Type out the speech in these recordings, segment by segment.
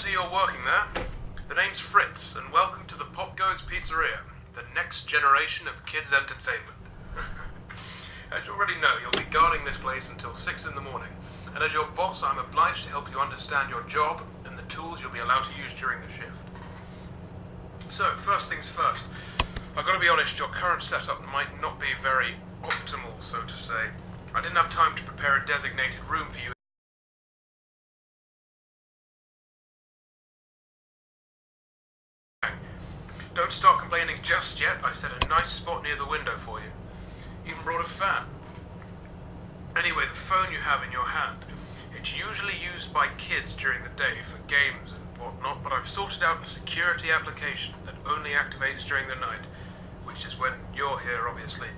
see you're working there. The name's Fritz, and welcome to the Popgoes Pizzeria, the next generation of kids' entertainment. As you already know, you'll be guarding this place until 6 in the morning, and as your boss, I'm obliged to help you understand your job and the tools you'll be allowed to use during the shift. So, first things first, I've got to be honest, your current setup might not be very optimal, so to say. I didn't have time to prepare a designated room for you. Don't start complaining just yet. I set a nice spot near the window for you. Even brought a fan. Anyway, the phone you have in your hand, it's usually used by kids during the day for games and whatnot, but I've sorted out a security application that only activates during the night, which is when you're here, obviously.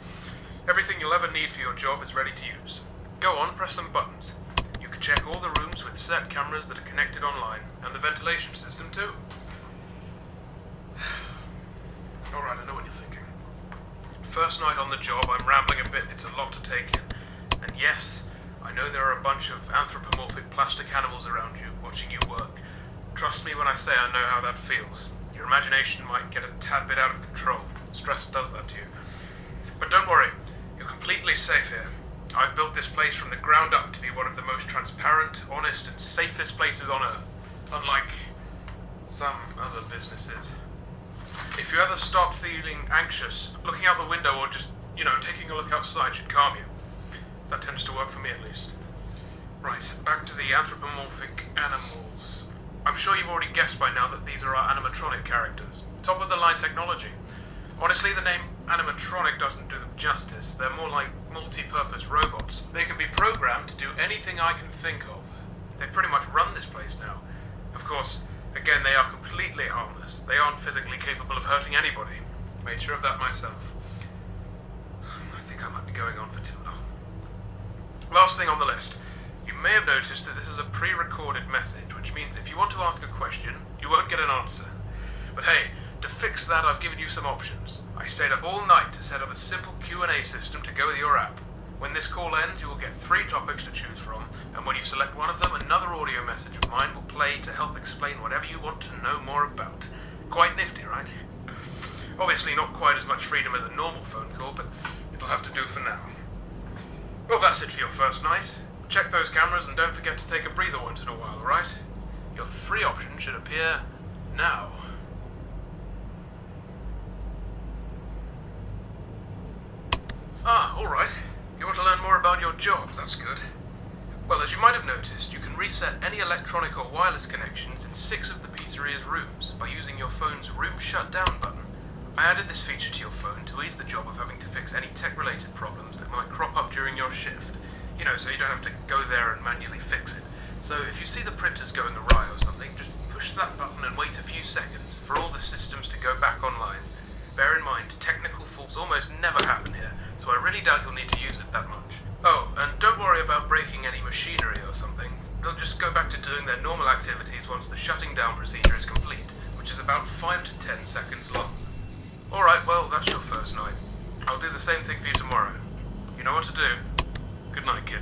Everything you'll ever need for your job is ready to use. Go on, press some buttons. You can check all the rooms with set cameras that are connected online, and the ventilation system too. Alright, I know what you're thinking. First night on the job, I'm rambling a bit, it's a lot to take in. And yes, I know there are a bunch of anthropomorphic plastic animals around you, watching you work. Trust me when I say I know how that feels. Your imagination might get a tad bit out of control. Stress does that to you. But don't worry, you're completely safe here. I've built this place from the ground up to be one of the most transparent, honest, and safest places on Earth. Unlike some other businesses. If you ever start feeling anxious, looking out the window or just, taking a look outside should calm you. That tends to work for me at least. Right, back to the anthropomorphic animals. I'm sure you've already guessed by now that these are our animatronic characters. Top of the line technology. Honestly, the name animatronic doesn't do them justice. They're more like multi-purpose robots. They can be programmed to do anything I can think of. They pretty much run this place now. Of course, again, they are completely harmless. They aren't physically capable of hurting anybody. Made sure of that myself. I think I might be going on for too long. Last thing on the list. You may have noticed that this is a pre-recorded message, which means if you want to ask a question, you won't get an answer. But hey, to fix that, I've given you some options. I stayed up all night to set up a simple Q&A system to go with your app. When this call ends, you will get 3 topics to choose from, and when you select one of them, another audio message of mine will play to help explain whatever you want to know more about. Quite nifty, right? Obviously not quite as much freedom as a normal phone call, but it'll have to do for now. Well, that's it for your first night. Check those cameras and don't forget to take a breather once in a while, alright? Your 3 options should appear now. Ah, alright. You want to learn more about your job, that's good. Well, as you might have noticed, you can reset any electronic or wireless connections in 6 of the pizzeria's rooms by using your phone's room shutdown button. I added this feature to your phone to ease the job of having to fix any tech-related problems that might crop up during your shift. So you don't have to go there and manually fix it. So if you see the printers going awry or something, just push that button and wait a few seconds for all the systems to go back online. Bear in mind, technical faults almost never happen here, so I really doubt you'll need to use it that much. Oh, and don't worry about breaking any machinery or something. They'll just go back to doing their normal activities once the shutting down procedure is complete, which is about 5 to 10 seconds long. Alright, well, that's your first night. I'll do the same thing for you tomorrow. You know what to do. Good night, kid.